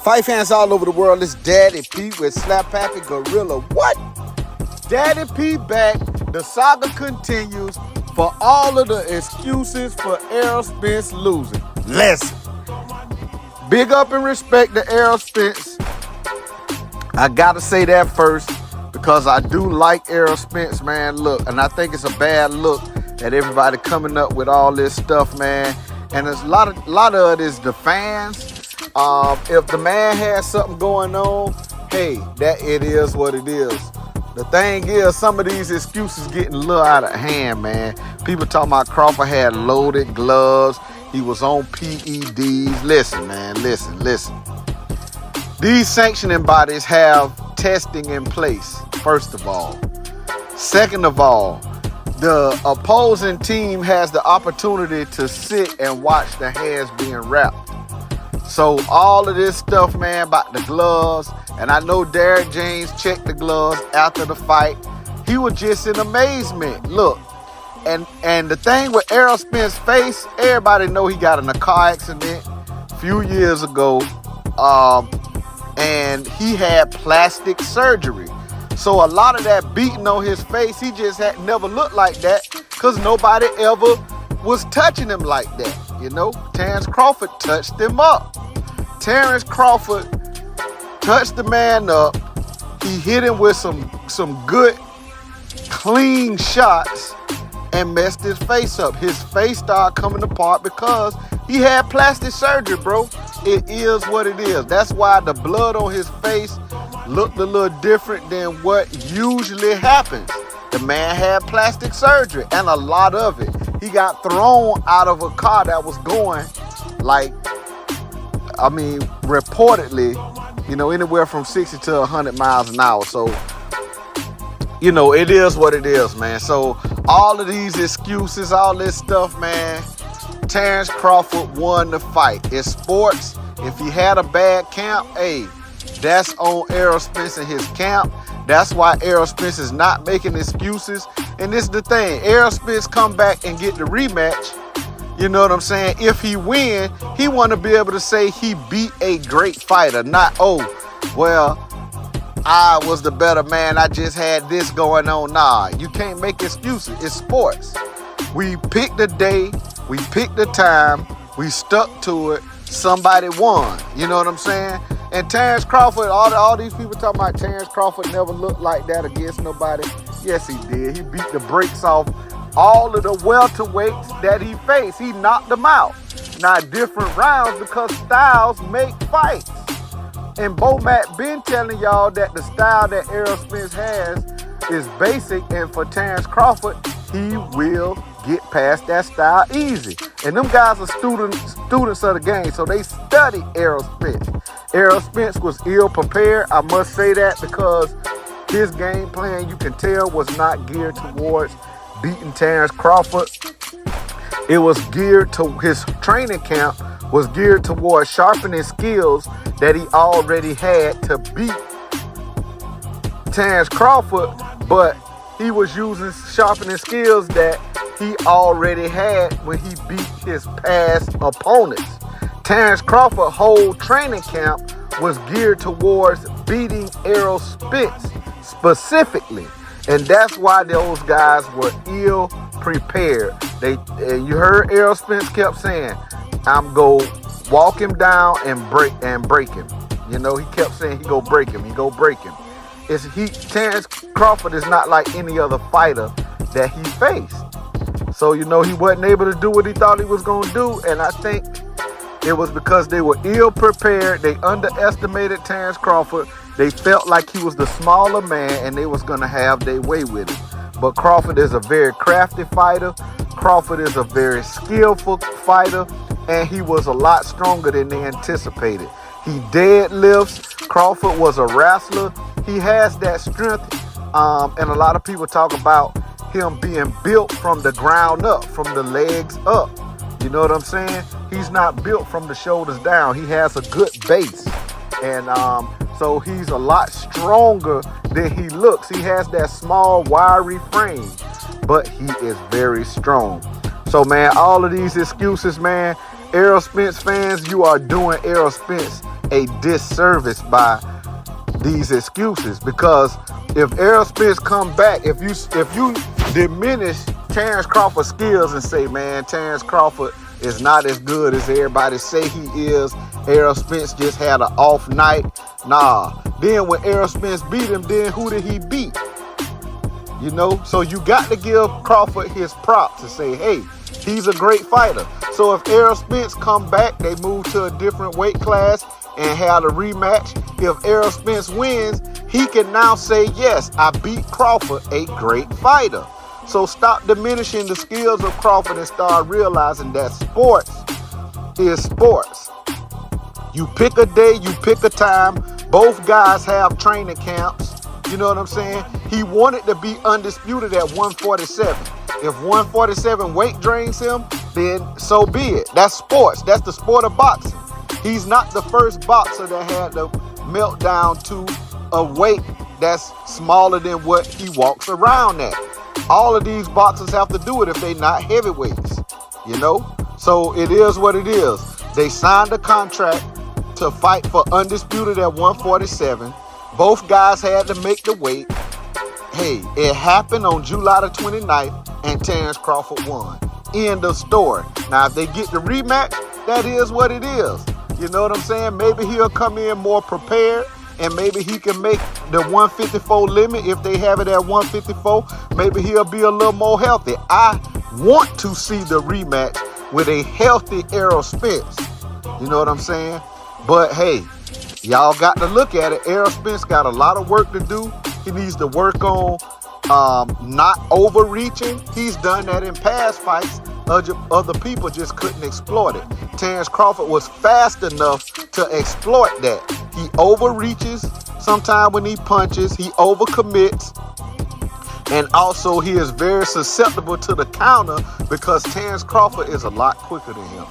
Fight fans all over the world, it's Daddy P with Slap Happy Gorilla. What? Daddy P back. The saga continues for all of the excuses for Errol Spence losing. Listen. Big up and respect to Errol Spence. I gotta say that first because I do like Errol Spence, man. Look, and I think it's a bad look that everybody coming up with all this stuff, man. And there's a lot of it is the fans. If the man has something going on, hey, that it is what it is. The thing is, some of these excuses getting a little out of hand, man. People talking about Crawford had loaded gloves. He was on PEDs. Listen, man, listen. These sanctioning bodies have testing in place, first of all. Second of all, the opposing team has the opportunity to sit and watch the hands being wrapped. So all of this stuff, man, about the gloves, and I know Derrick James checked the gloves after the fight. He was just in amazement. Look, and the thing with Errol Spence's face, everybody know he got in a car accident a few years ago, and he had plastic surgery. So a lot of that beating on his face, he just had never looked like that because nobody ever was touching him like that. You know, Terence Crawford touched him up. Terence Crawford touched the man up. He hit him with some good, clean shots and messed his face up. His face started coming apart because he had plastic surgery, bro. It is what it is. That's why the blood on his face looked a little different than what usually happens. The man had plastic surgery, and a lot of it. He got thrown out of a car that was going reportedly, anywhere from 60 to 100 miles an hour. So, it is what it is, man. So all of these excuses, all this stuff, man, Terence Crawford won the fight. It's sports. If he had a bad camp, hey, that's on Errol Spence and his camp. That's why Errol Spence is not making excuses. And this is the thing. Errol Spence come back and get the rematch. You know what I'm saying? If he win, he want to be able to say he beat a great fighter. Not, I was the better man. I just had this going on. Nah, you can't make excuses. It's sports. We picked the day. We picked the time. We stuck to it. Somebody won. You know what I'm saying? And Terence Crawford, all these people talking about Terence Crawford never looked like that against nobody. Yes, he did. He beat the brakes off all of the welterweights that he faced. He knocked them out. Now, different rounds because styles make fights. And Matt been telling y'all that the style that Errol Spence has is basic, and for Terence Crawford, he will get past that style easy. And them guys are students of the game, so they study Errol Spence. Errol Spence was ill prepared, I must say that, because his game plan, you can tell, was not geared towards beating Terence Crawford. It was geared to his training camp was geared towards sharpening skills that he already had to beat Terence Crawford, but he was using sharpening skills that he already had when he beat his past opponents. Terence Crawford's whole training camp was geared towards beating Errol Spence specifically. And that's why those guys were ill prepared. You heard Errol Spence kept saying, I'm going to walk him down and break him. He kept saying he go break him. Terence Crawford is not like any other fighter that he faced. So, he wasn't able to do what he thought he was going to do. And I think it was because they were ill prepared. They underestimated Terence Crawford. They felt like he was the smaller man and they was going to have their way with it. But Crawford is a very crafty fighter. Crawford is a very skillful fighter. And he was a lot stronger than they anticipated. He deadlifts. Crawford was a wrestler. He has that strength. And a lot of people talk about him being built from the ground up, from the legs up. You know what I'm saying? He's not built from the shoulders down. He has a good base. And so he's a lot stronger than he looks. He has that small, wiry frame, but he is very strong. So, man, all of these excuses, man, Errol Spence fans, you are doing Errol Spence a disservice by these excuses, because if Errol Spence come back, if you diminish Terence Crawford's skills and say, man, Terence Crawford is not as good as everybody say he is, Errol Spence just had an off night. Nah. Then when Errol Spence beat him, then who did he beat? You know, so you got to give Crawford his props and say, hey, he's a great fighter. So if Errol Spence come back, they move to a different weight class and have a rematch. If Errol Spence wins, he can now say, yes, I beat Crawford, a great fighter. So stop diminishing the skills of Crawford and start realizing that sports is sports. You pick a day, you pick a time. Both guys have training camps. You know what I'm saying? He wanted to be undisputed at 147. If 147 weight drains him, then so be it. That's sports. That's the sport of boxing. He's not the first boxer that had to melt down to a weight that's smaller than what he walks around at. All of these boxers have to do it if they're not heavyweights, you know? So it is what it is. They signed a contract to fight for undisputed at 147. Both guys had to make the weight. Hey, it happened on July the 29th, and Terence Crawford won. End of story. Now, if they get the rematch, that is what it is. You know what I'm saying? Maybe he'll come in more prepared, and maybe he can make the 154 limit. If they have it at 154, maybe he'll be a little more healthy. I want to see the rematch with a healthy Errol Spence. You know what I'm saying? But hey, y'all got to look at it. Errol Spence got a lot of work to do. He needs to work on not overreaching. He's done that in past fights. Other people just couldn't exploit it. Terence Crawford was fast enough to exploit that. He overreaches sometimes when he punches. He overcommits. And also he is very susceptible to the counter because Terence Crawford is a lot quicker than him.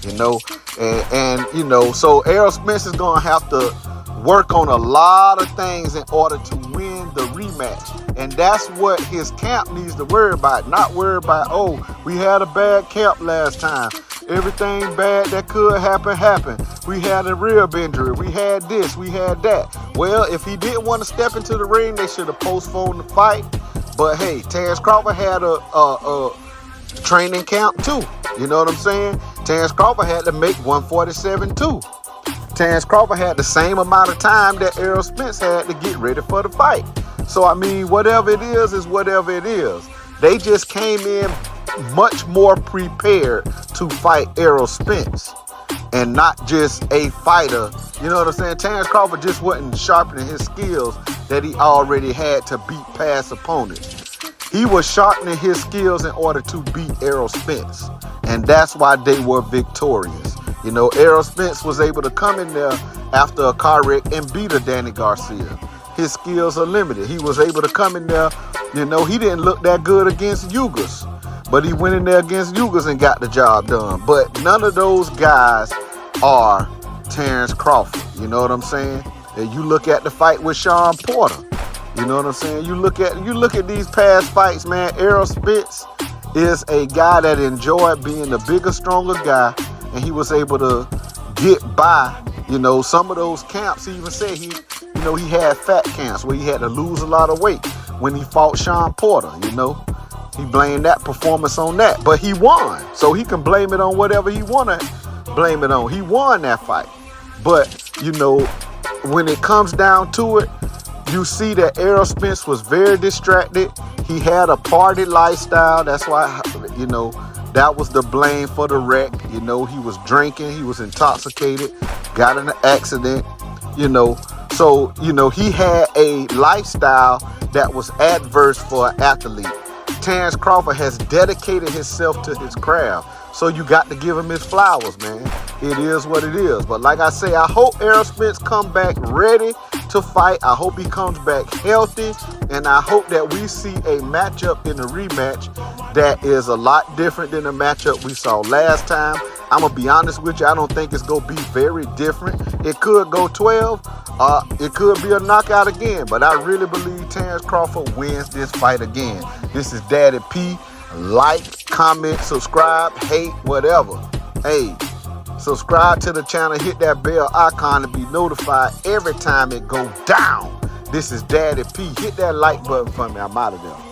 You know, and you know, so Errol Spence is going to have to work on a lot of things in order to win the rematch. And that's what his camp needs to worry about. Not worry about, oh, we had a bad camp last time. Everything bad that could happen, happened. We had a rib injury. We had this. We had that. Well, if he didn't want to step into the ring, they should have postponed the fight. But hey, Terence Crawford had a training camp too. You know what I'm saying? Terence Crawford had to make 147 too. Terence Crawford had the same amount of time that Errol Spence had to get ready for the fight. So, I mean, whatever it is whatever it is. They just came in much more prepared to fight Errol Spence and not just a fighter. You know what I'm saying? Terence Crawford just wasn't sharpening his skills that he already had to beat past opponents. He was sharpening his skills in order to beat Errol Spence. And that's why they were victorious. You know, Errol Spence was able to come in there after a car wreck and beat a Danny Garcia. His skills are limited. He was able to come in there, you know, he didn't look that good against Ugas. But he went in there against Ugas and got the job done. But none of those guys are Terence Crawford. You know what I'm saying? And you look at the fight with Sean Porter. You know what I'm saying? You look at these past fights, man. Errol Spence is a guy that enjoyed being the bigger, stronger guy, and he was able to get by, you know, some of those camps. He even said he had fat camps where he had to lose a lot of weight when he fought Sean Porter, you know. He blamed that performance on that, but he won, so he can blame it on whatever he want to blame it on. He won that fight. But, you know, when it comes down to it, you see that Errol Spence was very distracted. He had a party lifestyle. That's why, you know, that was the blame for the wreck. You know, he was drinking. He was intoxicated, got in an accident, you know. So, you know, he had a lifestyle that was adverse for an athlete. Terence Crawford has dedicated himself to his craft. So you got to give him his flowers, man. It is what it is. But like I say, I hope Errol Spence come back ready to fight. I hope he comes back healthy. And I hope that we see a matchup in the rematch that is a lot different than the matchup we saw last time. I'm going to be honest with you. I don't think it's going to be very different. It could go 12. It could be a knockout again. But I really believe Terence Crawford wins this fight again. This is Daddy P. Like, comment, subscribe, hate, whatever. Hey, Subscribe to the channel, hit that bell icon to be notified every time it go down. This is Daddy P. Hit that like button for me. I'm out of there.